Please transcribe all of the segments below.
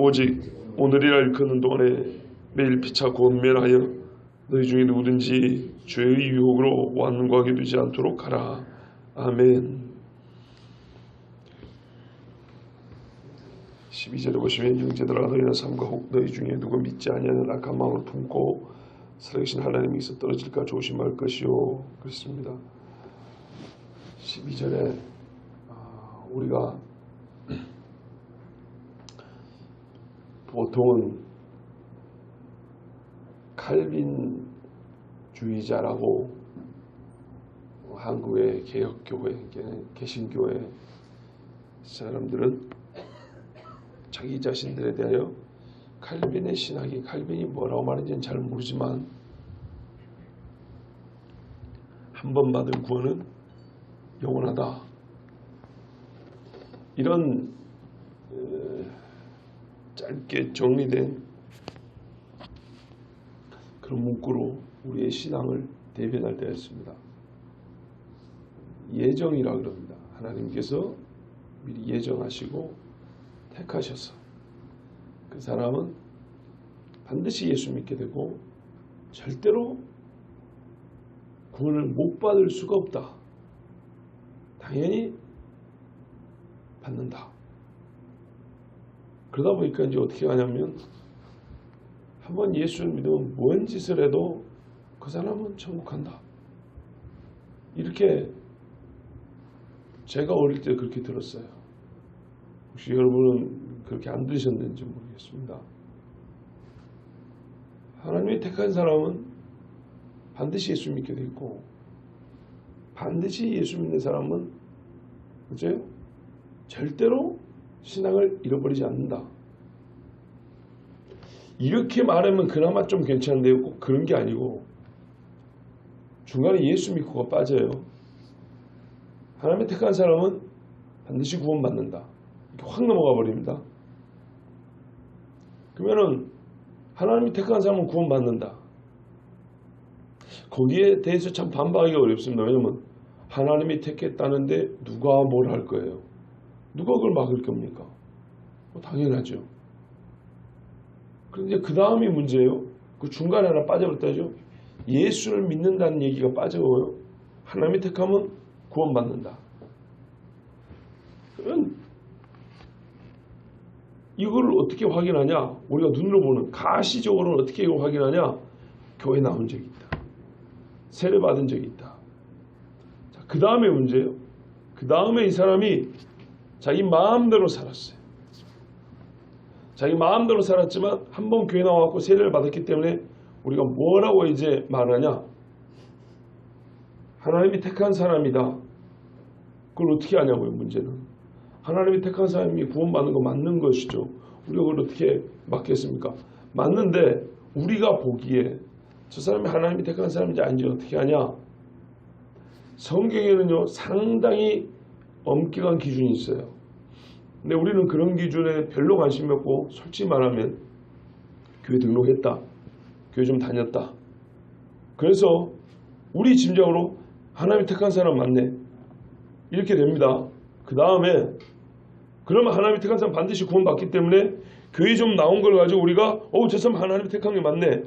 오직 오늘이라 일컫는 동안에 매일 피차 권면하여 너희 중에 누구든지 죄의 유혹으로 완고하게 되지 않도록 하라. 아멘. 12절에 보시면 형제들아 너희는 삶과 혹 너희 중에 누구 믿지 아니하는 악한 마음을 품고 살아계신 하나님께서 떨어질까 조심할 것이요. 그렇습니다. 12절에 우리가 보통은 칼빈주의자라고 한국의 개혁교회, 개신교회 사람들은 자기 자신들에 대하여 칼빈의 신학이 칼빈이 뭐라고 말하는지는 잘 모르지만 한 번 받은 구원은 영원하다. 이런 짧게 정리된 그런 문구로 우리의 신앙을 대변할 때가 있습니다. 예정이라 그럽니다. 하나님께서 미리 예정하시고 택하셔서 그 사람은 반드시 예수 믿게 되고 절대로 구원을 못 받을 수가 없다. 당연히 받는다. 그러다 보니까 이제 어떻게 하냐면 한번 예수를 믿으면 뭔 짓을 해도 그 사람은 천국 간다. 이렇게 제가 어릴 때 그렇게 들었어요. 혹시 여러분은 그렇게 안 들으셨는지 모르겠습니다. 하나님이 택한 사람은 반드시 예수 믿게 돼 있고 반드시 예수 믿는 사람은 그죠? 절대로 신앙을 잃어버리지 않는다. 이렇게 말하면 그나마 좀 괜찮은데요. 꼭 그런 게 아니고 중간에 예수 믿고가 빠져요. 하나님의 택한 사람은 반드시 구원받는다. 이렇게 확 넘어가 버립니다. 그러면은 하나님이 택한 사람은 구원받는다. 거기에 대해서 참 반박하기 어렵습니다. 왜냐하면 하나님이 택했다는데 누가 뭘 할 거예요? 누가 그걸 막을 겁니까? 당연하죠. 그런데 그 다음이 문제예요. 그 중간에 하나 빠져버렸다죠. 예수를 믿는다는 얘기가 빠져요. 하나님이 택하면 구원받는다. 그러면 이걸 어떻게 확인하냐? 우리가 눈으로 보는 가시적으로는 어떻게 이걸 확인하냐? 교회 나온 적이 있다. 세례 받은 적이 있다. 자, 그 다음에 문제예요. 그 다음에 이 사람이 자기 마음대로 살았어요. 자기 마음대로 살았지만 한 번 교회 나와서 세례를 받았기 때문에 우리가 뭐라고 이제 말하냐? 하나님이 택한 사람이다. 그걸 어떻게 하냐고요, 문제는. 하나님이 택한 사람이 구원받는 거 맞는 것이죠. 우리가 그걸 어떻게 막겠습니까? 맞는데 우리가 보기에 저 사람이 하나님이 택한 사람인지 아닌지 어떻게 하냐? 성경에는요 상당히 엄격한 기준이 있어요. 근데 우리는 그런 기준에 별로 관심이 없고 솔직히 말하면 교회 등록했다. 교회 좀 다녔다. 그래서 우리 짐작으로 하나님이 택한 사람 맞네. 이렇게 됩니다. 그 다음에 그러면 하나님이 택한 사람 반드시 구원받기 때문에 교회 좀 나온 걸 가지고 우리가 저 사람 하나님이 택한 게 맞네.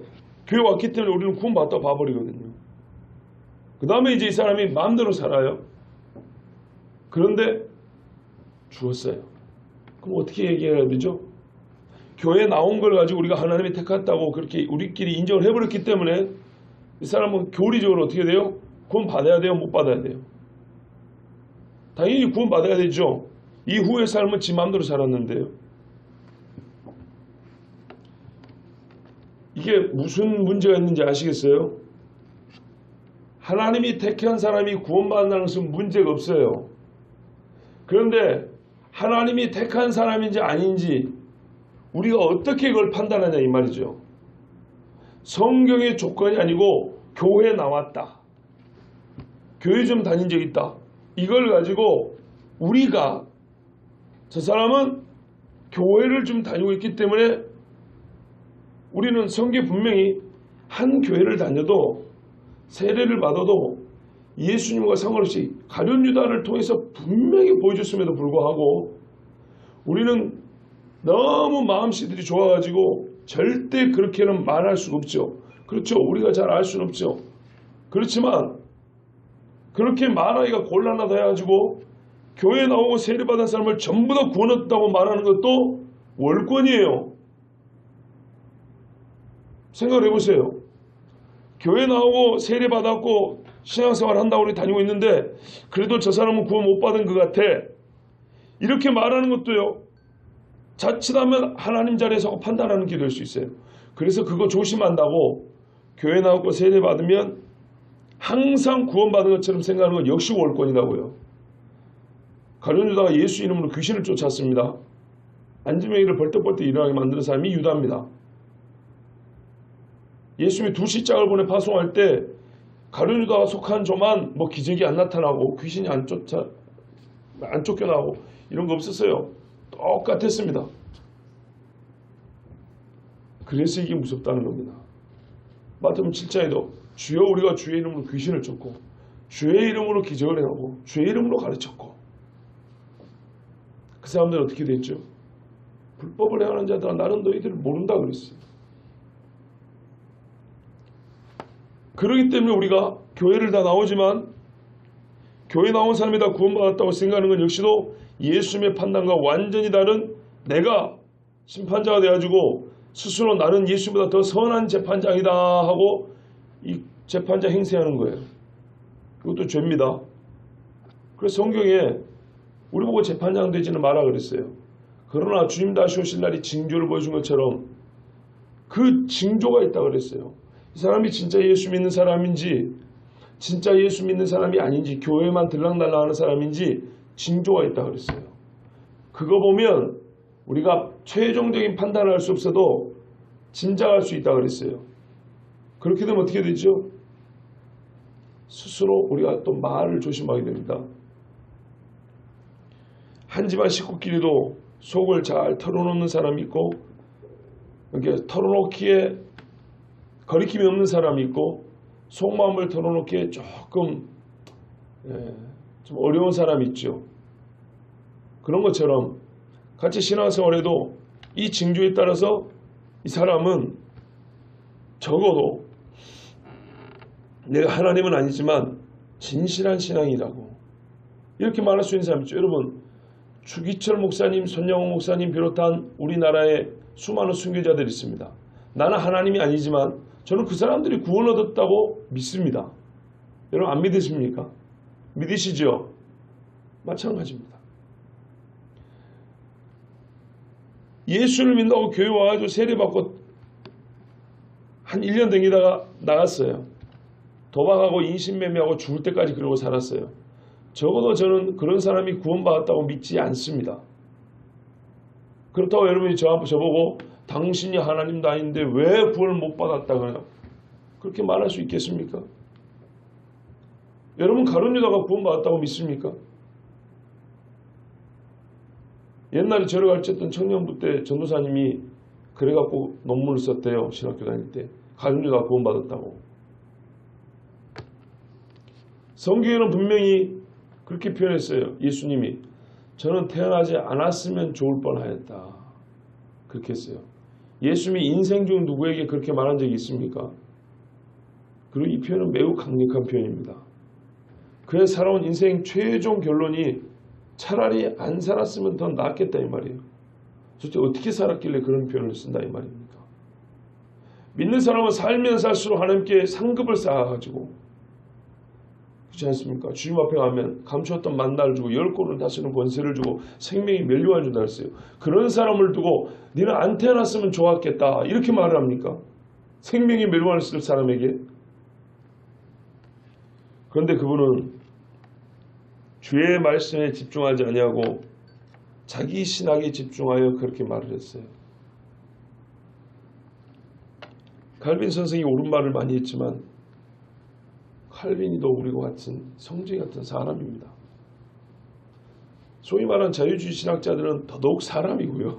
교회 왔기 때문에 우리는 구원받다 봐버리거든요. 그 다음에 이제 이 사람이 마음대로 살아요. 그런데 죽었어요. 그럼 어떻게 얘기해야 되죠? 교회에 나온 걸 가지고 우리가 하나님이 택했다고 그렇게 우리끼리 인정을 해버렸기 때문에 이 사람은 교리적으로 어떻게 돼요? 구원 받아야 돼요? 못 받아야 돼요? 당연히 구원 받아야 되죠. 이후의 삶은 지 마음대로 살았는데요. 이게 무슨 문제가 있는지 아시겠어요? 하나님이 택한 사람이 구원받는다는 것은 문제가 없어요. 그런데 하나님이 택한 사람인지 아닌지 우리가 어떻게 그걸 판단하냐 이 말이죠. 성경의 조건이 아니고 교회에 나왔다. 교회 좀 다닌 적 있다. 이걸 가지고 우리가 저 사람은 교회를 좀 다니고 있기 때문에 우리는 성경에 분명히 한 교회를 다녀도 세례를 받아도 예수님과 상관없이 가룟 유다를 통해서 분명히 보여줬음에도 불구하고 우리는 너무 마음씨들이 좋아가지고 절대 그렇게는 말할 수 없죠. 그렇죠. 우리가 잘 알 수는 없죠. 그렇지만 그렇게 말하기가 곤란하다 해가지고 교회 나오고 세례받은 사람을 전부 다 구원 얻었다고 말하는 것도 월권이에요. 생각을 해보세요. 교회 나오고 세례받았고 신앙생활 한다고 우리 다니고 있는데 그래도 저 사람은 구원 못 받은 것 같아. 이렇게 말하는 것도요. 자칫하면 하나님 자리에서 판단하는 게 될 수 있어요. 그래서 그거 조심한다고 교회 나오고 세례받으면 항상 구원받은 것처럼 생각하는 건 역시 월권이라고요. 가룟 유다가 예수 이름으로 귀신을 쫓았습니다. 안지명이를 벌떡벌떡 일어나게 만드는 사람이 유다입니다. 예수님이 두 시짝을 보내 파송할 때 가룟 유다가 속한 조만 뭐 기적이 안 나타나고 귀신이 안 쫓겨나고 이런 거 없었어요. 똑같았습니다. 그래서 이게 무섭다는 겁니다. 마태복음 7장에도 주여 우리가 주의 이름으로 귀신을 쫓고 주의 이름으로 기적을 행하고 주의 이름으로 가르쳤고 그 사람들은 어떻게 됐죠? 불법을 행하는 자들아 나는 너희들을 모른다 그랬어요. 그렇기 때문에 우리가 교회를 다 나오지만 교회 나온 사람이 다 구원받았다고 생각하는 건 역시도 예수님의 판단과 완전히 다른 내가 심판자가 돼가지고 스스로 나는 예수보다 더 선한 재판장이다 하고 이 재판자 행세하는 거예요. 그것도 죄입니다. 그래서 성경에 우리 보고 재판장 되지는 마라 그랬어요. 그러나 주님 다시 오실 날이 징조를 보여준 것처럼 그 징조가 있다 그랬어요. 이 사람이 진짜 예수 믿는 사람인지 진짜 예수 믿는 사람이 아닌지 교회만 들락날락하는 사람인지 징조가 있다 그랬어요. 그거 보면 우리가 최종적인 판단을 할 수 없어도 짐작할 수 있다 그랬어요. 그렇게 되면 어떻게 되죠? 스스로 우리가 또 말을 조심하게 됩니다. 한 집안 식구끼리도 속을 잘 털어놓는 사람이 있고 이렇게 털어놓기에 거리낌이 없는 사람이 있고 속마음을 털어놓기에 조금 좀 어려운 사람이 있죠. 그런 것처럼 같이 신앙생활에도 이 징조에 따라서 이 사람은 적어도 내가 하나님은 아니지만 진실한 신앙이라고 이렇게 말할 수 있는 사람이 있죠. 여러분 주기철 목사님, 손영호 목사님 비롯한 우리나라의 수많은 순교자들이 있습니다. 나는 하나님이 아니지만 저는 그 사람들이 구원 얻었다고 믿습니다. 여러분 안 믿으십니까? 믿으시죠? 마찬가지입니다. 예수를 믿는다고 교회 와가지고 세례받고 한 1년 댕기다가 나갔어요. 도박하고 인신매매하고 죽을 때까지 그러고 살았어요. 적어도 저는 그런 사람이 구원받았다고 믿지 않습니다. 그렇다고 여러분이 저보고 당신이 하나님도 아닌데 왜 구원을 못 받았다고요? 그렇게 말할 수 있겠습니까? 여러분 가룟 유다가 구원받았다고 믿습니까? 옛날에 저를 가르쳤던 청년부 때 전도사님이 그래갖고 논문을 썼대요. 신학교 다닐 때. 가룟 유다가 구원받았다고. 성경에는 분명히 그렇게 표현했어요. 예수님이 저는 태어나지 않았으면 좋을 뻔하였다. 그렇게 했어요. 예수님이 인생 중 누구에게 그렇게 말한 적이 있습니까? 그리고 이 표현은 매우 강력한 표현입니다. 그의 살아온 인생 최종 결론이 차라리 안 살았으면 더 낫겠다 이 말이에요. 도대체 어떻게 살았길래 그런 표현을 쓴다 이 말입니까? 믿는 사람은 살면 살수록 하나님께 상급을 쌓아가지고 그렇지 않습니까? 주님 앞에 가면 감추었던 만나를 주고 10골을 다스리는 권세를 주고 생명이 멸류관 준다 했어요. 그런 사람을 두고 너는 안 태어났으면 좋았겠다 이렇게 말을 합니까? 생명이 멸류관을 쓸 사람에게. 그런데 그분은 주의 말씀에 집중하지 아니하고 자기 신학에 집중하여 그렇게 말을 했어요. 칼빈 선생이 옳은 말을 많이 했지만 칼빈이도 우리와 같은 성질 같은 사람입니다. 소위 말하는 자유주의 신학자들은 더더욱 사람이고요.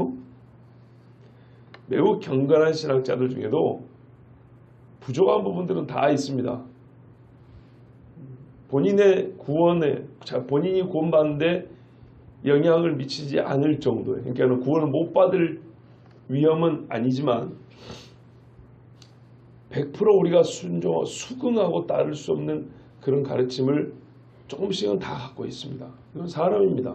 매우 경건한 신학자들 중에도 부족한 부분들은 다 있습니다. 본인의 구원에 본인이 구원받는데 영향을 미치지 않을 정도의, 그러니까 구원을 못 받을 위험은 아니지만 100% 우리가 수긍하고 따를 수 없는 그런 가르침을 조금씩은 다 갖고 있습니다. 이건 사람입니다.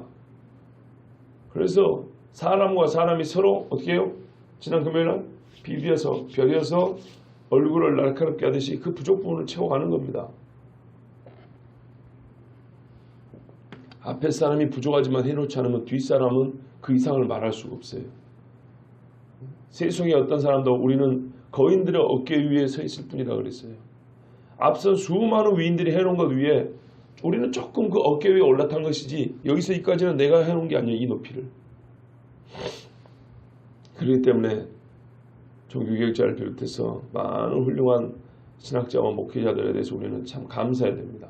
그래서 사람과 사람이 서로 어떻게 해요? 지난 금요일날 비벼서 벼려서 얼굴을 날카롭게 하듯이 그 부족 부분을 채워가는 겁니다. 앞에 사람이 부족하지만 해놓지 않으면 뒷사람은 그 이상을 말할 수가 없어요. 세상에 어떤 사람도 우리는 거인들의 어깨 위에 서 있을 뿐이라 그랬어요. 앞선 수많은 위인들이 해놓은 것 위에 우리는 조금 그 어깨 위에 올라탄 것이지 여기서 여기까지는 내가 해놓은 게 아니에요. 이 높이를. 그렇기 때문에 종교개혁자를 비롯해서 많은 훌륭한 신학자와 목회자들에 대해서 우리는 참 감사해야 됩니다.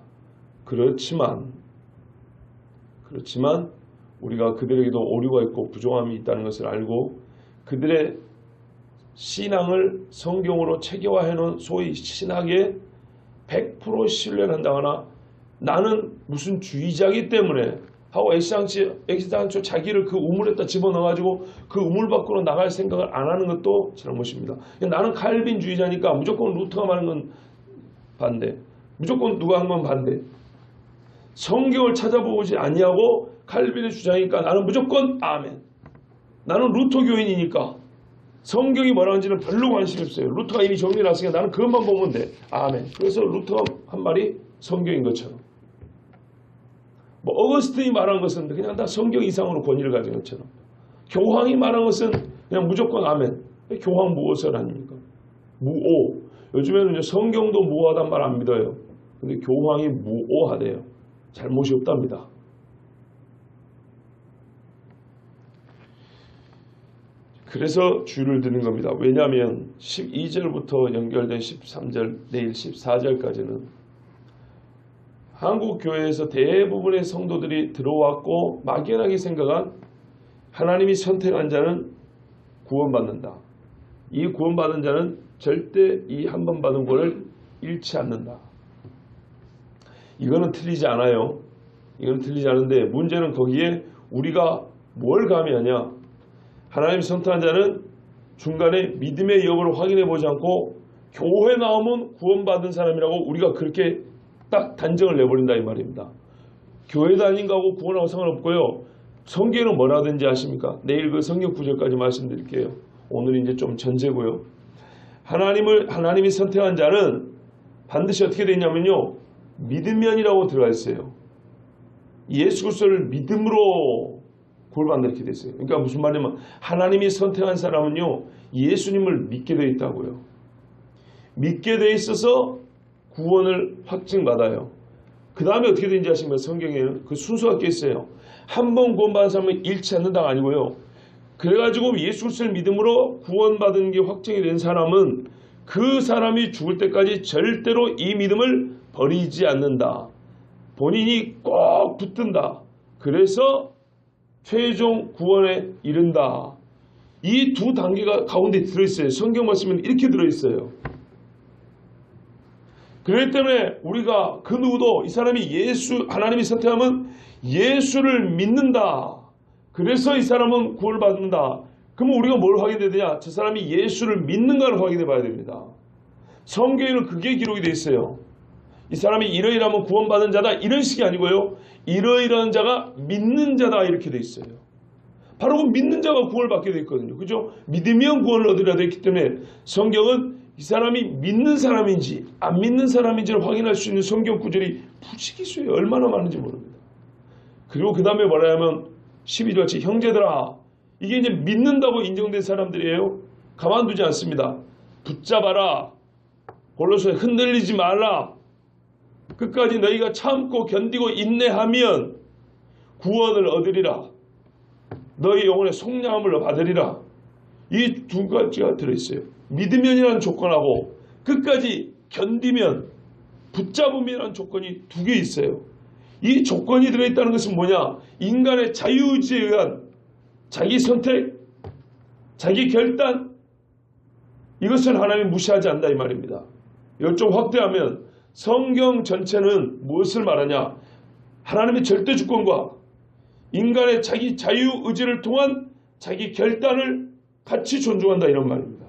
그렇지만 우리가 그들에게도 오류가 있고 부족함이 있다는 것을 알고 그들의 신앙을 성경으로 체계화해 놓은 소위 신학에 100% 신뢰를 한다거나 나는 무슨 주의자이기 때문에 하고 애시당초 자기를 그 우물에다 집어넣어가지고 그 우물 밖으로 나갈 생각을 안 하는 것도 잘못입니다. 나는 칼빈주의자니까 무조건 루터가 말하는 건 반대, 무조건 누가 한 건 반대. 성경을 찾아보지 아니하고 칼빈의 주장이니까 나는 무조건 아멘. 나는 루터 교인이니까 성경이 뭐라는지는 별로 관심이 없어요. 루터가 이미 정리해놨으니까 나는 그것만 보면 돼. 아멘. 그래서 루터가 한 말이 성경인 것처럼, 뭐 어거스틴이 말한 것은 그냥 다 성경 이상으로 권위를 가진 것처럼, 교황이 말한 것은 그냥 무조건 아멘. 교황 무엇을 아닙니까? 무오. 요즘에는 성경도 무오하단 말 안 믿어요. 근데 교황이 무오하대요. 잘못이 없답니다. 그래서 주를 드는 겁니다. 왜냐하면 12절부터 연결된 13절, 내일 14절까지는 한국 교회에서 대부분의 성도들이 들어왔고 막연하게 생각한 하나님이 선택한 자는 구원받는다. 이 구원받은 자는 절대 이 한 번 받은 구원을 잃지 않는다. 이거는 틀리지 않아요. 이건 틀리지 않은데 문제는 거기에 우리가 뭘 가미하냐. 하나님이 선택한 자는 중간에 믿음의 여부를 확인해 보지 않고 교회 나오면 구원받은 사람이라고 우리가 그렇게 딱 단정을 내버린다 이 말입니다. 교회 다닌 거하고 구원하고 상관없고요. 성경은 뭐라든지 아십니까? 내일 그 성경 구절까지 말씀드릴게요. 오늘 이제 좀 전제고요. 하나님이 선택한 자는 반드시 어떻게 되냐면요. 믿으면이라고 들어가 있어요. 예수 그리스도를 믿음으로 구원받는다 이렇게 돼 있어요. 그러니까 무슨 말이냐면 하나님이 선택한 사람은요. 예수님을 믿게 돼 있다고요. 믿게 돼 있어서 구원을 확증받아요. 그 다음에 어떻게 되는지 아십니까? 성경에는 그 순서가 꽤 있어요. 한 번 구원받은 사람은 잃지 않는다가 아니고요. 그래가지고 예수 그리스도를 믿음으로 구원받은 게 확정이 된 사람은 그 사람이 죽을 때까지 절대로 이 믿음을 버리지 않는다. 본인이 꼭 붙든다. 그래서 최종 구원에 이른다. 이 두 단계가 가운데 들어있어요. 성경 말씀은 이렇게 들어있어요. 그렇기 때문에 우리가 그 누구도 이 사람이 하나님이 선택하면 예수를 믿는다. 그래서 이 사람은 구원을 받는다. 그러면 우리가 뭘 확인해야 되냐? 저 사람이 예수를 믿는가를 확인해 봐야 됩니다. 성경에는 그게 기록이 되어 있어요. 이 사람이 이러이러하면 구원받은 자다 이런 식이 아니고요. 이러이러한 자가 믿는 자다 이렇게 되어 있어요. 바로 그 믿는 자가 구원을 받게 되어 있거든요. 그죠? 믿으면 구원을 얻으려 되어 있기 때문에 성경은 이 사람이 믿는 사람인지 안 믿는 사람인지를 확인할 수 있는 성경 구절이 부지기수예요. 얼마나 많은지 모릅니다. 그리고 그 다음에 뭐라 하면 12절치 형제들아 이게 이제 믿는다고 인정된 사람들이에요. 가만두지 않습니다. 붙잡아라. 골로새에 흔들리지 말라. 끝까지 너희가 참고 견디고 인내하면 구원을 얻으리라. 너희 영혼의 속량함을 받으리라. 이 두 가지가 들어있어요. 믿으면이라는 조건하고 끝까지 견디면 붙잡으면이라는 조건이 두 개 있어요. 이 조건이 들어있다는 것은 뭐냐? 인간의 자유의지에 의한 자기 선택, 자기 결단 이것을 하나님이 무시하지 않는다 이 말입니다. 이걸 좀 확대하면 성경 전체는 무엇을 말하냐? 하나님의 절대 주권과 인간의 자기 자유의지를 통한 자기 결단을 같이 존중한다 이런 말입니다.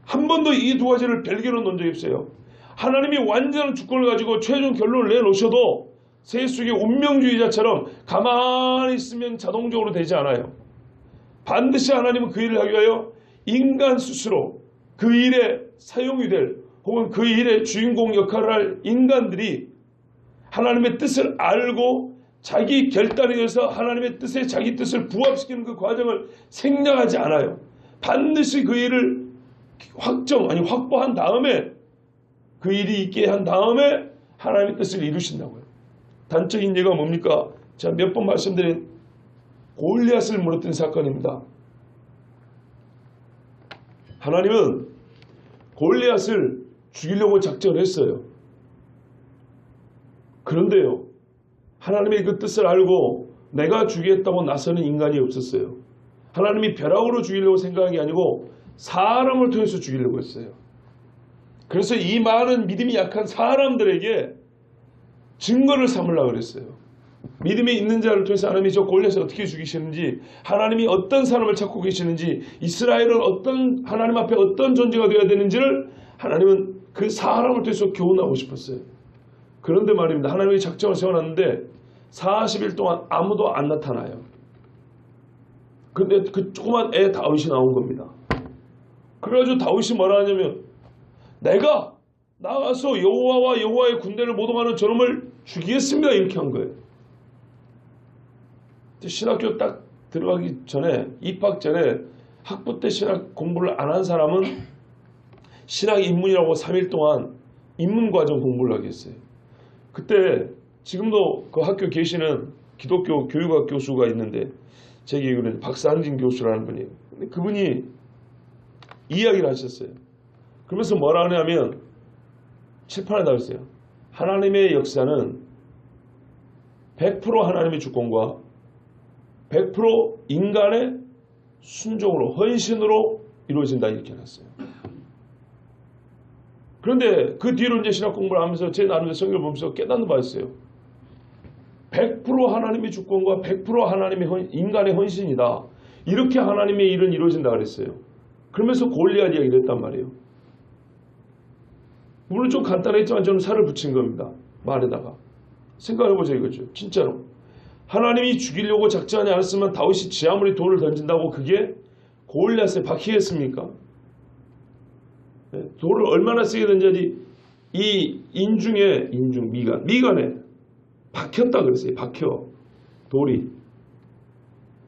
한 번도 이 두 가지를 별개로 논 적이 없어요. 하나님이 완전한 주권을 가지고 최종 결론을 내놓으셔도 세속의 운명주의자처럼 가만히 있으면 자동적으로 되지 않아요. 반드시 하나님은 그 일을 하기 위하여 인간 스스로 그 일에 사용이 될 혹은 그 일의 주인공 역할을 할 인간들이 하나님의 뜻을 알고 자기 결단에 의해서 하나님의 뜻에 자기 뜻을 부합시키는 그 과정을 생략하지 않아요. 반드시 그 일을 확보한 다음에 그 일이 있게 한 다음에 하나님의 뜻을 이루신다고요. 단적인 예가 뭡니까? 제가 몇 번 말씀드린 골리앗을 물었던 사건입니다. 하나님은 골리앗을 죽이려고 작정을 했어요. 그런데요, 하나님의 그 뜻을 알고 내가 죽이겠다고 나서는 인간이 없었어요. 하나님이 벼락으로 죽이려고 생각한 게 아니고 사람을 통해서 죽이려고 했어요. 그래서 이 많은 믿음이 약한 사람들에게 증거를 삼으려고 그랬어요. 믿음이 있는 자를 통해서 하나님이 저 골리앗을 어떻게 죽이시는지, 하나님이 어떤 사람을 찾고 계시는지, 이스라엘은 하나님 앞에 어떤 존재가 되어야 되는지를 하나님은 그 사람을 통해서 교훈하고 싶었어요. 그런데 말입니다. 하나님이 작정을 세워놨는데 40일 동안 아무도 안 나타나요. 근데 그 조그만 애 다윗이 나온 겁니다. 그래가지고 다윗이 뭐라 하냐면, 내가 나가서 여호와와 여호와의 군대를 모독하는 저놈을 죽이겠습니다, 이렇게 한 거예요. 신학교 딱 들어가기 전에, 입학 전에 학부 때 신학 공부를 안 한 사람은 신학 입문이라고 3일 동안 입문과정 공부를 하겠어요. 그때 지금도 그 학교 계시는 기독교 교육학 교수가 있는데, 제 기억으로는 박상진 교수라는 분이에요. 근데 그분이 이야기를 하셨어요. 그러면서 뭐라 하냐면 칠판에 나와 있어요. 하나님의 역사는 100% 하나님의 주권과 100% 인간의 순종으로, 헌신으로 이루어진다, 이렇게 해놨어요. 그런데 그 뒤로 이제 신학 공부를 하면서 제 나름의 성경을 보면서 깨닫는 바 있어요. 100% 하나님의 주권과 100% 하나님의 인간의 헌신이다. 이렇게 하나님의 일은 이루어진다 그랬어요. 그러면서 골리앗 이야기를 했단 말이에요. 물론 좀 간단했지만 저는 살을 붙인 겁니다. 말에다가. 생각해보세요, 이거죠. 진짜로. 하나님이 죽이려고 작정하지 않았으면 다윗이 지 아무리 돌을 던진다고 그게 골리앗에 박히겠습니까? 돌을 얼마나 세게 던져야지 이 미간에 박혔다 그랬어요. 박혀. 돌이.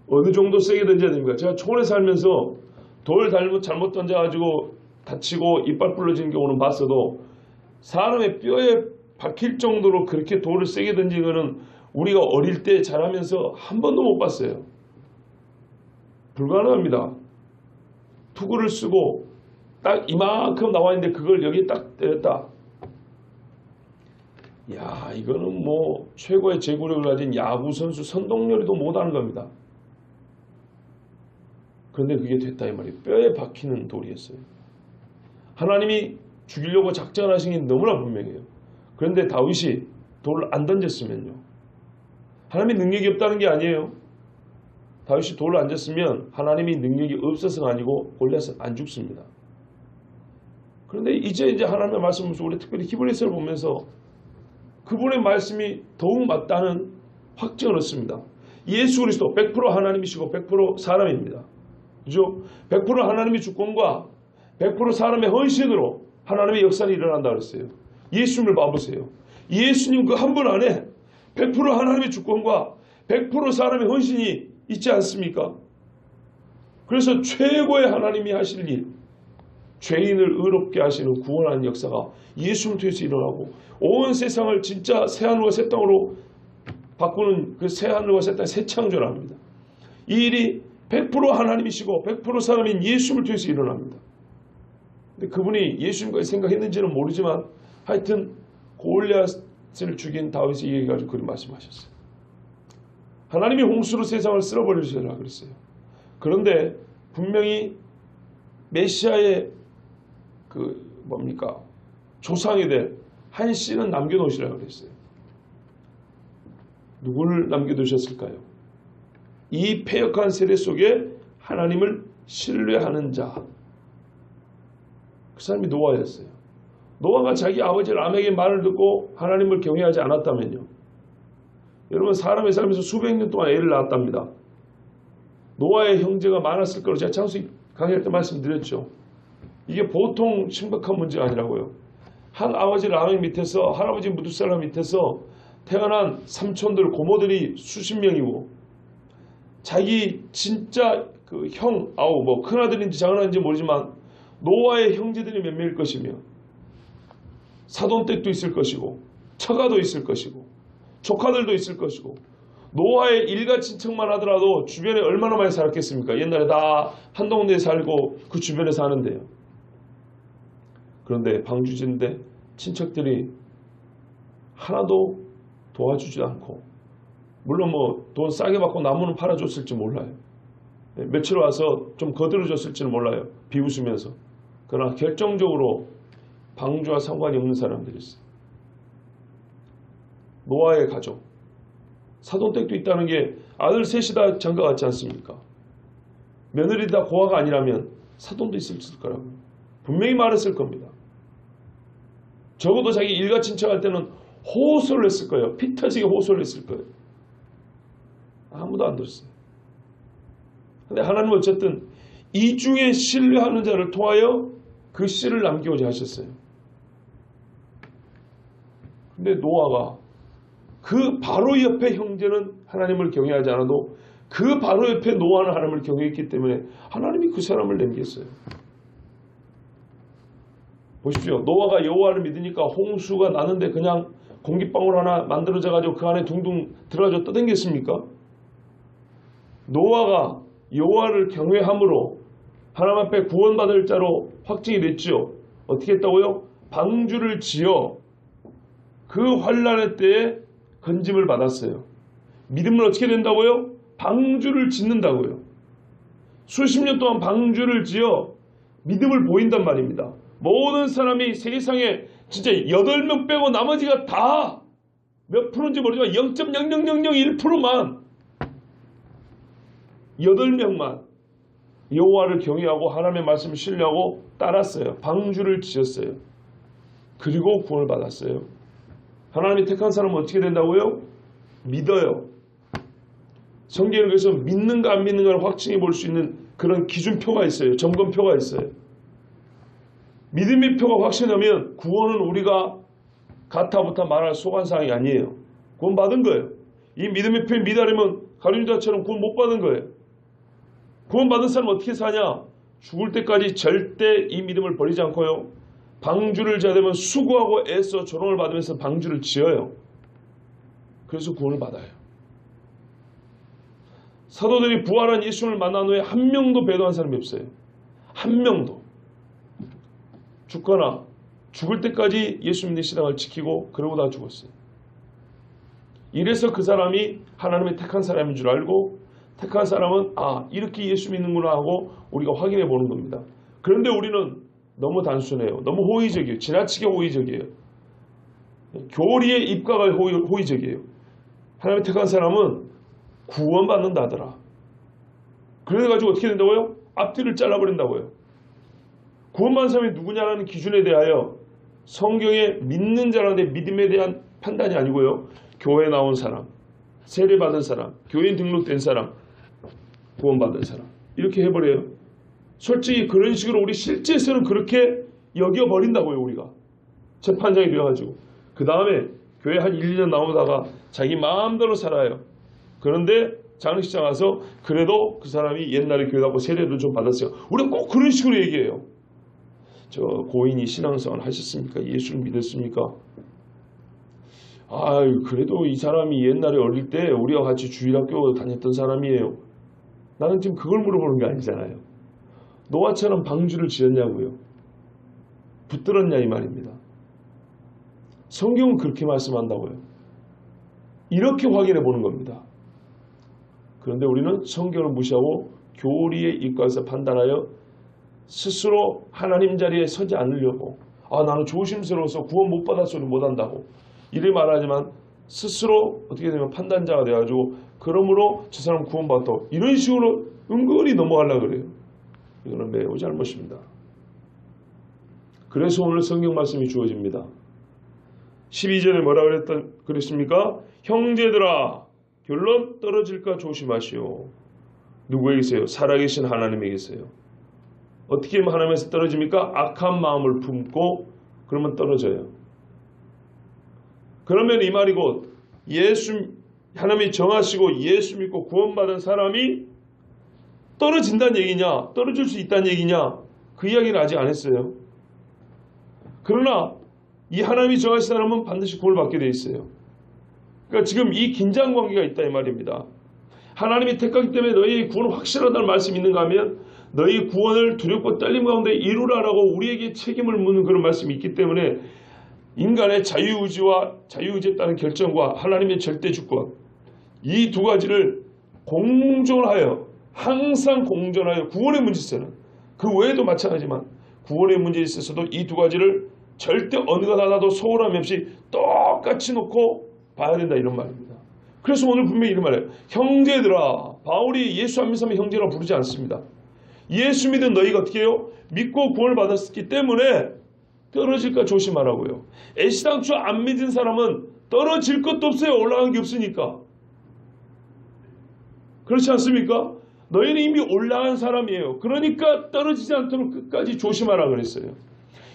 어느 정도 세게 던져야 됩니까? 제가 초원에 살면서 돌 잘못 던져가지고 다치고 이빨 부러지는 경우는 봤어도 사람의 뼈에 박힐 정도로 그렇게 돌을 세게 던지는 거는 우리가 어릴 때 자라면서 한 번도 못 봤어요. 불가능합니다. 투구를 쓰고 딱 이만큼 나와 있는데 그걸 여기 딱 때렸다. 야, 이거는 뭐 최고의 제구력을 가진 야구 선수 선동열이도 못하는 겁니다. 그런데 그게 됐다 이 말이에요. 뼈에 박히는 돌이었어요. 하나님이 죽이려고 작정하신 게 너무나 분명해요. 그런데 다윗이 돌을 안 던졌으면요. 하나님이 능력이 없다는 게 아니에요. 다윗이 돌을 안 졌으면 하나님이 능력이 없어서가 아니고 골리앗은 안 죽습니다. 그런데 이제 하나님의 말씀을 우리 특별히 히브리서를 보면서 그분의 말씀이 더욱 맞다는 확증을 얻습니다. 예수 그리스도 100% 하나님이시고 100% 사람입니다. 그죠? 100% 하나님의 주권과 100% 사람의 헌신으로 하나님의 역사는 일어난다 그랬어요. 예수님을 봐보세요. 예수님 그 한 분 안에 100% 하나님의 주권과 100% 사람의 헌신이 있지 않습니까? 그래서 최고의 하나님이 하실 일, 죄인을 의롭게 하시는 구원하는 역사가 예수를 통해서 일어나고 온 세상을 진짜 새하늘과 새 땅으로 바꾸는 그 새하늘과 새 땅의 새 창조를 합니다. 이 일이 100% 하나님이시고 100% 사람인 예수를 통해서 일어납니다. 근데 그분이 예수님과 생각했는지는 모르지만 하여튼 골리앗을 죽인 다윗이 얘기해가지고 그런 말씀하셨어요. 하나님이 홍수로 세상을 쓸어버리시려고 그랬어요. 그런데 분명히 메시아의 조상이 될 한 씨는 남겨놓으시라고 그랬어요. 누구를 남겨두셨을까요? 이 패역한 세대 속에 하나님을 신뢰하는 자. 그 사람이 노아였어요. 노아가 자기 아버지 람에게 말을 듣고 하나님을 경외하지 않았다면요. 여러분, 사람의 삶에서 수백 년 동안 애를 낳았답니다. 노아의 형제가 많았을 거로 제가 창세기 강의할 때 말씀드렸죠. 이게 보통 심각한 문제가 아니라고요. 한 아버지 람 밑에서 할아버지 무두살라 밑에서 태어난 삼촌들 고모들이 수십 명이고 자기 진짜 그 형 아우 뭐 큰아들인지 작은아들인지 모르지만 노아의 형제들이 몇 명일 것이며 사돈댁도 있을 것이고 처가도 있을 것이고 조카들도 있을 것이고 노아의 일가 친척만 하더라도 주변에 얼마나 많이 살았겠습니까? 옛날에 다 한 동네에 살고 그 주변에 사는데요. 그런데 방주진데 친척들이 하나도 도와주지 않고 물론 뭐 돈 싸게 받고 나무는 팔아줬을지 몰라요. 며칠 와서 좀 거들어줬을지는 몰라요. 비웃으면서. 그러나 결정적으로 방주와 상관이 없는 사람들이 있어요. 노아의 가족. 사돈댁도 있다는 게 아들 셋이 다 장가 같지 않습니까? 며느리 다 고아가 아니라면 사돈도 있을 거라고. 분명히 말했을 겁니다. 적어도 자기 일가 친척할 때는 호소를 했을 거예요. 피 터지게 호소를 했을 거예요. 아무도 안 들었어요. 근데 하나님은 어쨌든 이 중에 신뢰하는 자를 통하여 그 씨를 남기고자 하셨어요. 근데 노아가 그 바로 옆에 형제는 하나님을 경외하지 않아도 그 바로 옆에 노아는 하나님을 경외했기 때문에 하나님이 그 사람을 남겼어요. 보십시오. 노아가 여호와를 믿으니까 홍수가 나는데 그냥 공기방울 하나 만들어져 가지고 그 안에 둥둥 들어가서 떠댕겼습니까? 노아가 여호와를 경외함으로 하나님 앞에 구원받을 자로 확증이 됐죠. 어떻게 했다고요? 방주를 지어 그 환난의 때에 건짐을 받았어요. 믿음은 어떻게 된다고요? 방주를 짓는다고요. 수십 년 동안 방주를 지어 믿음을 보인단 말입니다. 모든 사람이 세상에 진짜 8명 빼고 나머지가 다 몇 프로인지 모르지만 0.0001%만 8명만 여호와를 경외하고 하나님의 말씀을 신뢰하고 따랐어요. 방주를 지었어요. 그리고 구원을 받았어요. 하나님이 택한 사람은 어떻게 된다고요? 믿어요. 성경에 그래서 믿는가 안 믿는가를 확증해 볼 수 있는 그런 기준표가 있어요. 점검표가 있어요. 믿음의 표가 확신하면 구원은 우리가 가타부타 말할 소관사항이 아니에요. 구원 받은 거예요. 이 믿음의 표에 미달이면 가룟유다처럼 구원 못 받은 거예요. 구원 받은 사람은 어떻게 사냐? 죽을 때까지 절대 이 믿음을 버리지 않고요. 방주를 지어야 되면 수고하고 애써 조롱을 받으면서 방주를 지어요. 그래서 구원을 받아요. 사도들이 부활한 예수를 만난 후에 한 명도 배도한 사람이 없어요. 한 명도. 죽거나 죽을 때까지 예수 믿는 신앙을 지키고 그러고 다 죽었어요. 이래서 그 사람이 하나님의 택한 사람인 줄 알고 택한 사람은 이렇게 예수 믿는구나 하고 우리가 확인해 보는 겁니다. 그런데 우리는 너무 단순해요. 너무 호의적이에요. 지나치게 호의적이에요. 교리의 입각을 호의적이에요. 하나님의 택한 사람은 구원받는다더라. 그래가지고 어떻게 된다고요? 앞뒤를 잘라버린다고요. 구원받은 사람이 누구냐라는 기준에 대하여 성경에 믿는 자라는데 믿음에 대한 판단이 아니고요. 교회 나온 사람, 세례받은 사람, 교인 등록된 사람, 구원받은 사람 이렇게 해버려요. 솔직히 그런 식으로 우리 실제에서는 그렇게 여겨버린다고요. 우리가 재판장이 되어가지고 그 다음에 교회 한 1, 2년 나오다가 자기 마음대로 살아요. 그런데 장례식장 와서 그래도 그 사람이 옛날에 교회 가고 세례도 좀 받았어요. 우리가 꼭 그런 식으로 얘기해요. 저 고인이 신앙생활 하셨습니까? 예수를 믿었습니까? 그래도 이 사람이 옛날에 어릴 때 우리와 같이 주일학교 다녔던 사람이에요. 나는 지금 그걸 물어보는 게 아니잖아요. 노아처럼 방주를 지었냐고요. 붙들었냐 이 말입니다. 성경은 그렇게 말씀한다고요. 이렇게 확인해 보는 겁니다. 그런데 우리는 성경을 무시하고 교리에 입각해서 판단하여 스스로 하나님 자리에 서지 않으려고 나는 조심스러워서 구원 못 받았으니 못한다고 이래 말하지만 스스로 어떻게 되면 판단자가 돼가지고 그러므로 저 사람 구원받았다 이런 식으로 은근히 넘어가려고 그래요. 이거는 매우 잘못입니다. 그래서 오늘 성경 말씀이 주어집니다. 12절에 뭐라 그랬습니까? 형제들아 결론 떨어질까 조심하시오. 누구에게서요? 살아계신 하나님에게서요. 어떻게 하면 하나님에서 떨어집니까? 악한 마음을 품고 그러면 떨어져요. 그러면 이 말이 곧 하나님이 정하시고 예수 믿고 구원받은 사람이 떨어진다는 얘기냐? 떨어질 수 있다는 얘기냐? 그 이야기는 아직 안 했어요. 그러나 이 하나님이 정하신 사람은 반드시 구원을 받게 돼 있어요. 그러니까 지금 이 긴장 관계가 있다 이 말입니다. 하나님이 택하기 때문에 너희의 구원은 확실하다는 말씀이 있는가 하면 너희 구원을 두렵고 떨림 가운데 이루라라고 우리에게 책임을 묻는 그런 말씀이 있기 때문에 인간의 자유의지와 자유의지에 따른 결정과 하나님의 절대 주권 이 두 가지를 공존하여 항상 공존하여 구원의 문제에 있어서는 그 외에도 마찬가지지만 구원의 문제에 있어서도 이 두 가지를 절대 어느 것 하나도 소홀함이 없이 똑같이 놓고 봐야 된다 이런 말입니다. 그래서 오늘 분명히 이런 말이에요. 형제들아 바울이 예수 안 믿는 사람을 형제라고 부르지 않습니다. 예수 믿은 너희가 어떻게 해요? 믿고 구원을 받았기 때문에 떨어질까 조심하라고요. 애시당초 안 믿은 사람은 떨어질 것도 없어요. 올라간 게 없으니까. 그렇지 않습니까? 너희는 이미 올라간 사람이에요. 그러니까 떨어지지 않도록 끝까지 조심하라 그랬어요.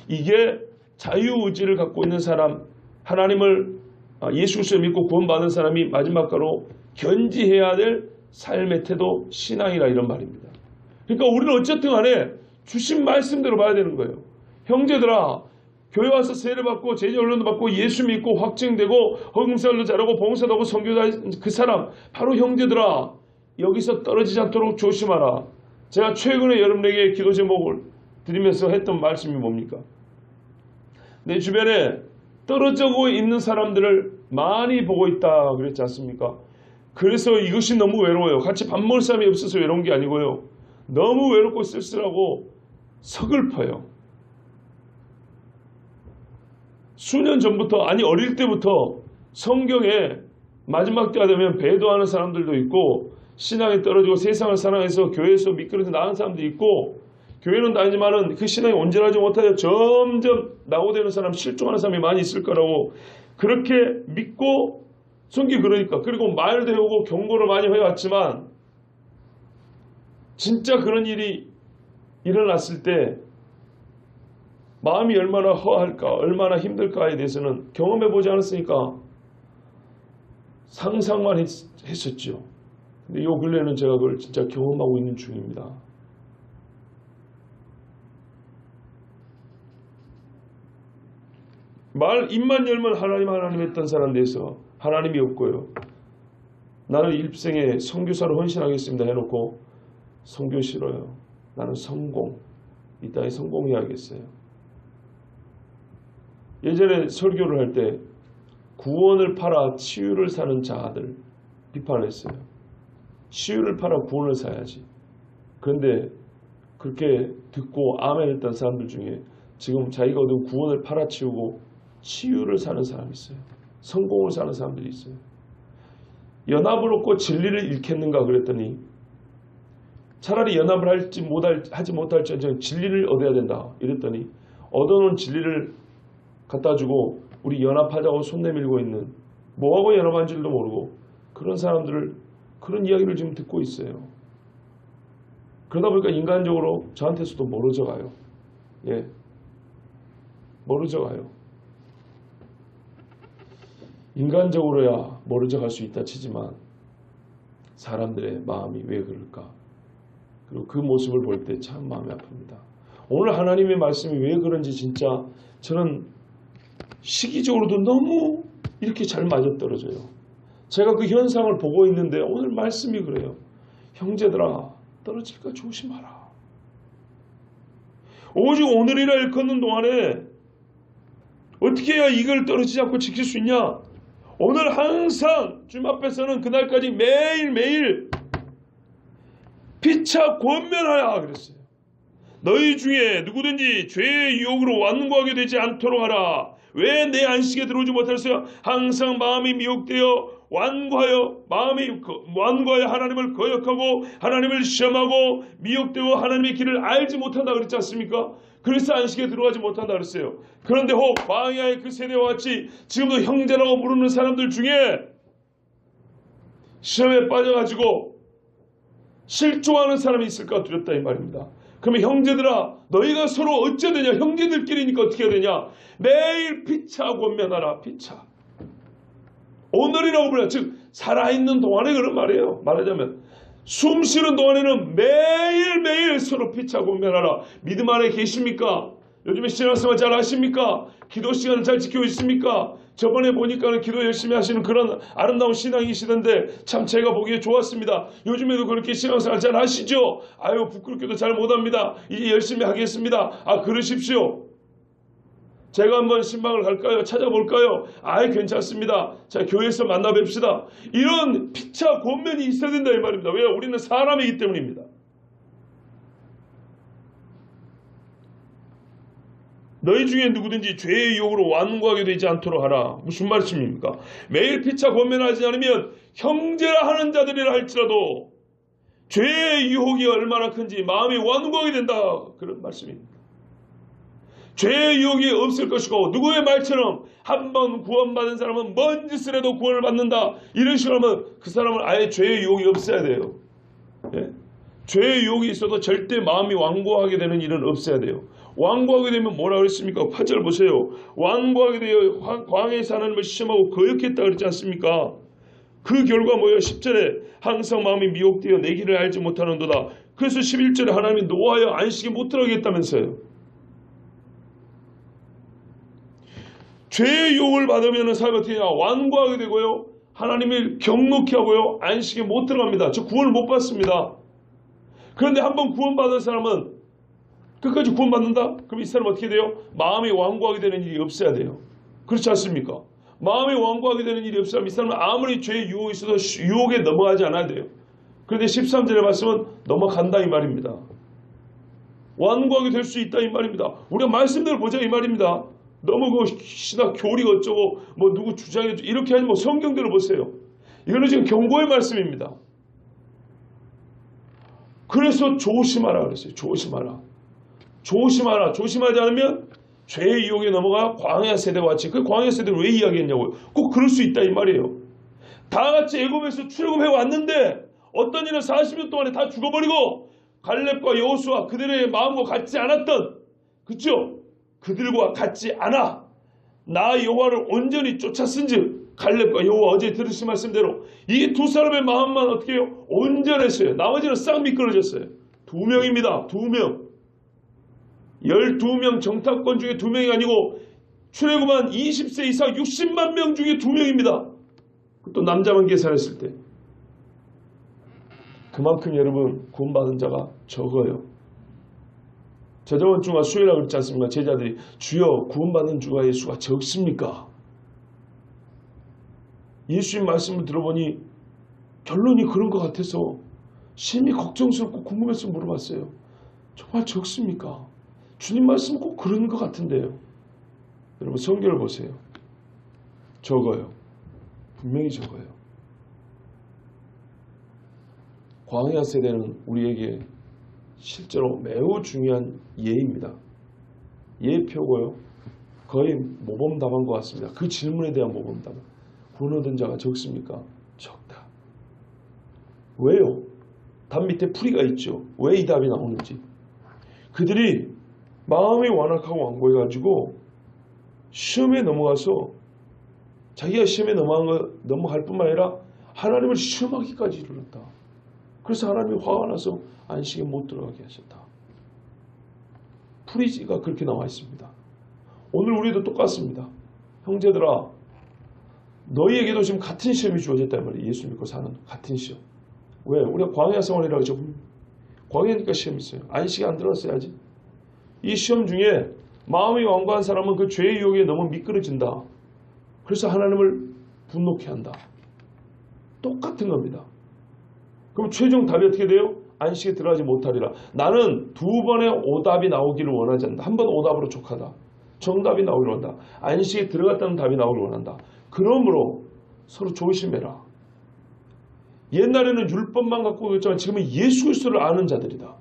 이게 자유의지를 갖고 있는 사람, 하나님을 예수 그리스도를 믿고 구원받은 사람이 마지막가로 견지해야 될 삶의 태도, 신앙이라 이런 말입니다. 그러니까 우리는 어쨌든 간에 주신 말씀대로 봐야 되는 거예요. 형제들아 교회 와서 세례 받고 제자 훈련도 받고 예수 믿고 확증되고 헌금살도 잘하고 봉사도 하고 선교도 그 사람 바로 형제들아 여기서 떨어지지 않도록 조심하라. 제가 최근에 여러분에게 기도 제목을 드리면서 했던 말씀이 뭡니까? 내 주변에 떨어지고 있는 사람들을 많이 보고 있다 그랬지 않습니까? 그래서 이것이 너무 외로워요. 같이 밥 먹을 사람이 없어서 외로운 게 아니고요. 너무 외롭고 쓸쓸하고 서글퍼요. 수년 전부터 아니 어릴 때부터 성경에 마지막 때가 되면 배도하는 사람들도 있고 신앙이 떨어지고 세상을 사랑해서 교회에서 미끄러져 나간 사람도 있고 교회는 다니지만은 그 신앙이 온전하지 못하여 점점 낙오되는 사람, 실종하는 사람이 많이 있을 거라고 그렇게 믿고 성경이 그러니까 그리고 말도 해오고 경고를 많이 해왔지만 진짜 그런 일이 일어났을 때 마음이 얼마나 허할까 얼마나 힘들까에 대해서는 경험해보지 않았으니까 상상만 했었죠. 근데 요 근래는 제가 그걸 진짜 경험하고 있는 중입니다. 입만 열면 하나님 했던 사람 대해서 하나님이 없고요. 나는 일생에 선교사로 헌신하겠습니다 해놓고 선교 싫어요. 나는 성공. 이 땅에 성공해야겠어요. 예전에 설교를 할 때 구원을 팔아 치유를 사는 자들 비판했어요. 치유를 팔아 구원을 사야지. 그런데 그렇게 듣고 아멘 했던 사람들 중에 지금 자기가 얻은 구원을 팔아치우고 치유를 사는 사람이 있어요. 성공을 사는 사람들이 있어요. 연합을 얻고 진리를 잃겠는가 그랬더니 차라리 연합을 하지 못할지 진리를 얻어야 된다 이랬더니 얻어놓은 진리를 갖다주고 우리 연합하자고 손 내밀고 있는 뭐하고 연합한 줄도 모르고 그런 사람들을 그런 이야기를 지금 듣고 있어요. 그러다 보니까 인간적으로 저한테서도 멀어져 가요. 예, 멀어져 가요. 인간적으로야 멀어져 갈 수 있다 치지만 사람들의 마음이 왜 그럴까? 그리고 그 모습을 볼 때 참 마음이 아픕니다. 오늘 하나님의 말씀이 왜 그런지 진짜 저는 시기적으로도 너무 이렇게 잘 맞아떨어져요. 제가 그 현상을 보고 있는데 오늘 말씀이 그래요. 형제들아 떨어질까 조심하라. 오직 오늘이라 일컫는 동안에 어떻게 해야 이걸 떨어지지 않고 지킬 수 있냐? 오늘 항상 주님 앞에서는 그날까지 매일매일 피차 권면하라 그랬어요. 너희 중에 누구든지 죄의 유혹으로 완고하게 되지 않도록 하라. 왜 내 안식에 들어오지 못하였어요? 항상 마음이 미혹되어 완고하여 하나님을 거역하고 하나님을 시험하고 미혹되고 하나님의 길을 알지 못한다 그랬지 않습니까? 그래서 안식에 들어가지 못한다 그랬어요. 그런데 혹 광야의 그 세대와 같이 지금도 형제라고 부르는 사람들 중에 시험에 빠져가지고 실종하는 사람이 있을까 두렵다 이 말입니다. 그러면 형제들아 너희가 서로 어찌해야 되냐? 형제들끼리니까 어떻게 해야 되냐? 매일 피차 권면하라. 피차. 오늘이라고 불러요. 즉 살아있는 동안에 그런 말이에요. 말하자면 숨 쉬는 동안에는 매일매일 서로 피차 권면하라. 믿음 안에 계십니까? 요즘에 신앙생활 잘 하십니까? 기도 시간을 잘 지키고 있습니까? 저번에 보니까는 기도 열심히 하시는 그런 아름다운 신앙이시던데 참 제가 보기에 좋았습니다. 요즘에도 그렇게 신앙생활 잘 하시죠? 아유 부끄럽게도 잘 못합니다. 이제 열심히 하겠습니다. 아 그러십시오. 제가 한번 신방을 갈까요? 찾아볼까요? 아이 괜찮습니다. 자 교회에서 만나 뵙시다. 이런 피차 권면이 있어야 된다 이 말입니다. 왜? 우리는 사람이기 때문입니다. 너희 중에 누구든지 죄의 유혹으로 완고하게 되지 않도록 하라. 무슨 말씀입니까? 매일 피차 권면하지 않으면 형제라 하는 자들이라 할지라도 죄의 유혹이 얼마나 큰지 마음이 완고하게 된다. 그런 말씀입니다. 죄의 유혹이 없을 것이고 누구의 말처럼 한 번 구원받은 사람은 뭔 짓을 해도 구원을 받는다. 이런 식으로 하면 그 사람은 아예 죄의 유혹이 없어야 돼요. 예? 죄의 유혹이 있어도 절대 마음이 완고하게 되는 일은 없어야 돼요. 완고하게 되면 뭐라 그랬습니까? 8절 보세요. 완고하게 되어 광야에서 하나님을 시험하고 거역했다 그랬지 않습니까? 그 결과 뭐예요? 10절에 항상 마음이 미혹되어 내 길을 알지 못하는도다. 그래서 11절에 하나님이 노하여 안식에 못 들어가게 했다면서요. 죄의 유혹을 받으면 사람이 어떻게 되냐? 완고하게 되고요. 하나님을 경록히 하고요. 안식에 못 들어갑니다. 저 구원을 못 받습니다. 그런데 한번 구원받은 사람은 끝까지 구원받는다? 그럼 이 사람은 어떻게 돼요? 마음이 완고하게 되는 일이 없어야 돼요. 그렇지 않습니까? 마음이 완고하게 되는 일이 없으면 이 사람은 아무리 죄의 유혹이 있어도 유혹에 넘어가지 않아야 돼요. 그런데 13절의 말씀은 넘어간다 이 말입니다. 완고하게 될 수 있다 이 말입니다. 우리가 말씀대로 보자 이 말입니다. 너무 그 신학 교리가 어쩌고 뭐 누구 주장이 이렇게 하지 뭐 성경대로 보세요. 이거는 지금 경고의 말씀입니다. 그래서 조심하라 그랬어요. 조심하라. 조심하라. 조심하지 않으면 죄의 유혹에 넘어가 광야 세대와 같이. 그 광야 세대를 왜 이야기했냐고요. 꼭 그럴 수 있다 이 말이에요. 다 같이 애굽에서 출애굽해 왔는데 어떤 이는 40년 동안에 다 죽어버리고 갈렙과 여호수아 그들의 마음과 같지 않았던 그렇죠? 그들과 같지 않아. 나 여호와를 온전히 쫓았은즉 갈렙과 여호와 어제 들으신 말씀대로 이 두 사람의 마음만 어떻게 해요? 온전했어요. 나머지는 싹 미끄러졌어요. 2명입니다. 2명. 12명 정탐권 중에 2명이 아니고 출애굽한 20세 이상 60만 명 중에 2명입니다. 또 남자만 계산했을 때. 그만큼 여러분 구원받은 자가 적어요. 저저번 주가 수요일이라고 그랬지 않습니까? 제자들이 주여 구원받는 주가 예수가 적습니까? 예수님 말씀을 들어보니 결론이 그런 것 같아서 심히 걱정스럽고 궁금해서 물어봤어요. 정말 적습니까? 주님 말씀은 꼭 그런 것 같은데요. 여러분 성경을 보세요. 적어요. 분명히 적어요. 광야 세대는 우리에게 실제로 매우 중요한 예입니다. 예표고요. 거의 모범답안과 같습니다. 그 질문에 대한 모범답안. 구원 얻은 자가 적습니까? 적다. 왜요? 답 밑에 풀이가 있죠. 왜 이 답이 나오는지. 그들이 마음이 완악하고 완고해가지고 시험에 넘어가서 자기가 시험에 넘어갈 뿐만 아니라 하나님을 시험하기까지 이르렀다. 그래서 하나님이 화가 나서 안식에 못 들어가게 하셨다. 풀이가 그렇게 나와 있습니다. 오늘 우리도 똑같습니다. 형제들아, 너희에게도 지금 같은 시험이 주어졌단 말이에요. 예수 믿고 사는 같은 시험. 왜? 우리가 광야 생활이라고 하죠. 광야니까 시험이 있어요. 안식에 안 들어갔어야지. 이 시험 중에 마음이 완고한 사람은 그 죄의 유혹에 너무 미끄러진다. 그래서 하나님을 분노케 한다. 똑같은 겁니다. 그럼 최종 답이 어떻게 돼요? 안식에 들어가지 못하리라. 나는 두 번의 오답이 나오기를 원하지 않는다. 한 번 오답으로 족하다. 정답이 나오길 원한다. 안식에 들어갔다는 답이 나오길 원한다. 그러므로 서로 조심해라. 옛날에는 율법만 갖고 있지만 지금은 예수 그리스도를 아는 자들이다.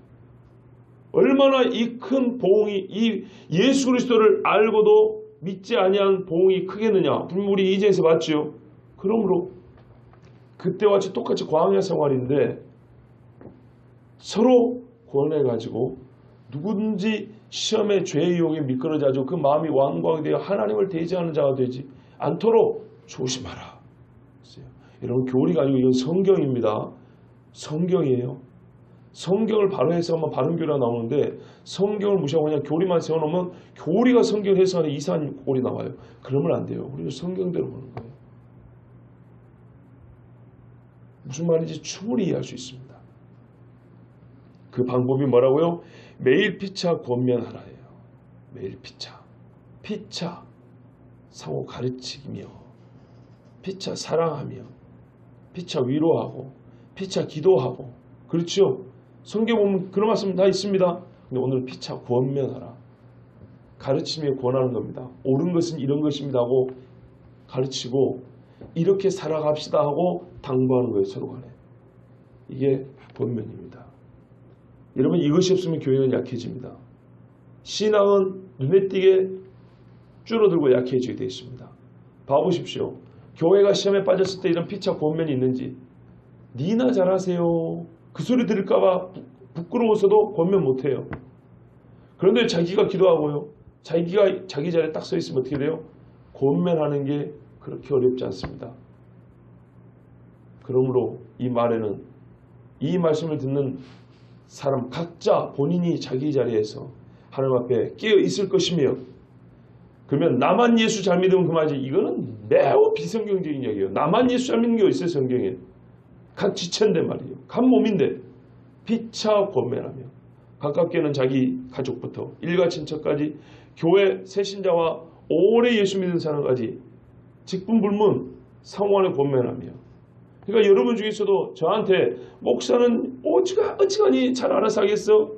얼마나 이 큰 보응이, 이 예수 그리스도를 알고도 믿지 아니한 보응이 크겠느냐. 분명 우리 이제에서 봤지요. 그러므로 그때와 같이 똑같이 광야 생활인데 서로 권해가지고 누구든지 시험의 죄의 유혹에 미끄러져가지고 그 마음이 완고하게 되어 하나님을 대지하는 자가 되지 않도록 조심하라. 여러분, 교리가 아니고 이건 성경입니다. 성경이에요. 성경을 바로 해석하면 바른 교리가 나오는데 성경을 무시하고 그냥 교리만 세워놓으면 교리가 성경을 해석하는 이상한 꼴이 나와요. 그러면 안 돼요. 우리는 성경대로 보는 거예요. 무슨 말인지 충분히 이해할 수 있습니다. 그 방법이 뭐라고요? 매일 피차 권면하라예요. 매일 피차. 피차 상호 가르치며, 피차 사랑하며, 피차 위로하고, 피차 기도하고. 그렇죠? 성경 보면 그런 말씀 다 있습니다. 근데 오늘 피차 권면하라. 가르치며 권하는 겁니다. 옳은 것은 이런 것입니다 하고 가르치고 이렇게 살아갑시다 하고 당부하는 거예요. 서로 간에. 이게 권면입니다. 여러분, 이것이 없으면 교회는 약해집니다. 신앙은 눈에 띄게 줄어들고 약해지게 되어 있습니다. 봐보십시오. 교회가 시험에 빠졌을 때 이런 피차 권면이 있는지. 니나 잘하세요. 그 소리 들을까봐 부끄러워서도 권면 못해요. 그런데 자기가 기도하고요. 자기가 자기 자리에 딱 서 있으면 어떻게 돼요? 권면하는 게 그렇게 어렵지 않습니다. 그러므로 이 말에는 이 말씀을 듣는 사람 각자 본인이 자기 자리에서 하나님 앞에 깨어 있을 것이며, 그러면 나만 예수 잘 믿으면 그만이지. 이거는 매우 비성경적인 얘기예요. 나만 예수 잘 믿는 게 어딨어요, 성경에. 각 지체인데 말이에요. 각 몸인데 피차 권면하며 가깝게는 자기 가족부터 일가 친척까지 교회 새신자와 오래 예수 믿는 사람까지 직분불문 상호간에 권면하며. 그러니까 여러분 중에서도 저한테 목사는 어지간히 잘 알아서 하겠어?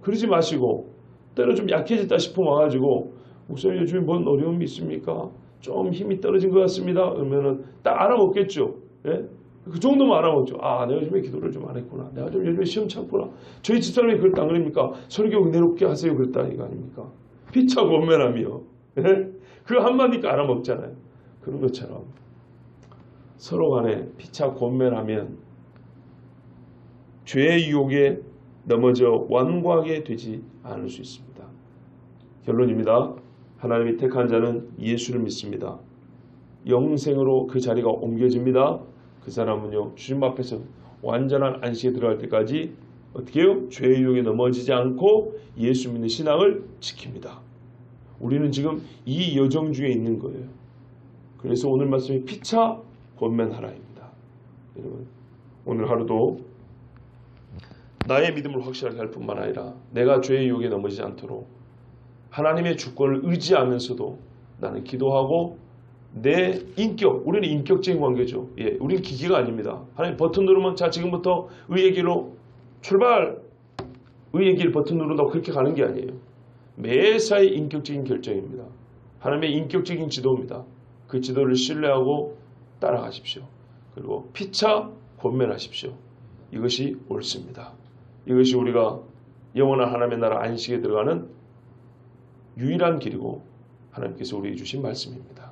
그러지 마시고, 때로 좀 약해졌다 싶으면 와가지고 목사님 요즘에 뭔 어려움이 있습니까? 좀 힘이 떨어진 것 같습니다. 그러면은 딱 알아먹겠죠. 예? 그 정도만 알아먹죠. 아, 내가 요즘에 기도를 좀 안 했구나. 내가 좀 요즘에 시험 참구나. 저희 집사람이 그랬다 안 그럽니까? 설교 은혜롭게 하세요. 그랬다 이거 아닙니까? 피차 권면하며. 예? 그 한마디가 알아먹잖아요. 그런 것처럼 서로 간에 피차 권면하면 죄의 유혹에 넘어져 완고하게 되지 않을 수 있습니다. 결론입니다. 하나님이 택한 자는 예수를 믿습니다. 영생으로 그 자리가 옮겨집니다. 그 사람은요, 주님 앞에서 완전한 안식에 들어갈 때까지 어떻게 해요? 죄의 유혹에 넘어지지 않고 예수 믿는 신앙을 지킵니다. 우리는 지금 이 여정 중에 있는 거예요. 그래서 오늘 말씀이 피차 권면하라입니다. 여러분, 오늘 하루도 나의 믿음을 확실하게 할 뿐만 아니라 내가 죄의 유혹에 넘어지지 않도록 하나님의 주권을 의지하면서도 나는 기도하고 내 인격, 우리는 인격적인 관계죠. 예, 우리는 기계가 아닙니다. 하나님 버튼 누르면 자 지금부터 의의 길로 출발! 의의 길 버튼 누른다고 그렇게 가는 게 아니에요. 매사의 인격적인 결정입니다. 하나님의 인격적인 지도입니다. 그 지도를 신뢰하고 따라가십시오. 그리고 피차 권면하십시오. 이것이 옳습니다. 이것이 우리가 영원한 하나님의 나라 안식에 들어가는 유일한 길이고 하나님께서 우리에게 주신 말씀입니다.